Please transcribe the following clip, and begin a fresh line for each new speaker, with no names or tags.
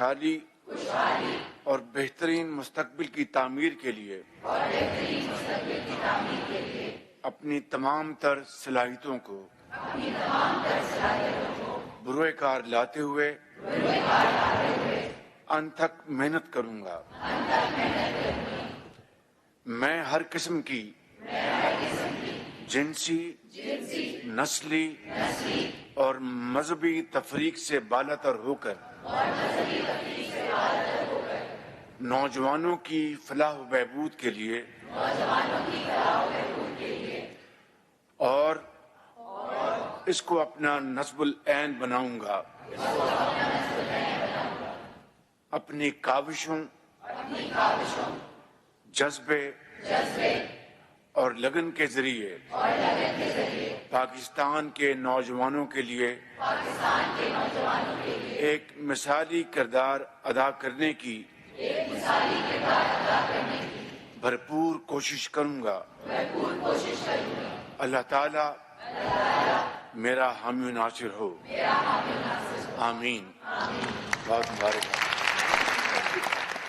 خوشحالی اور بہترین مستقبل کی تعمیر کے لیے اپنی تمام تر صلاحیتوں کو بروئے کار لاتے ہوئے انت تک محنت کروں گا۔ میں ہر قسم کی جنسی، نسلی اور مذہبی تفریق سے بالاتر ہو کر نوجوانوں کی فلاح و بہبود کے لیے اور اس کو اپنا نصب العین بناؤں گا۔ اپنی کاوشوں، جذبے اور لگن کے ذریعے پاکستان کے نوجوانوں کے لیے ایک مثالی کردار ادا کرنے کی بھرپور کوشش کروں گا۔ اللہ تعالی میرا حامی و ناصر ہو۔ آمین۔ بہت مبارک۔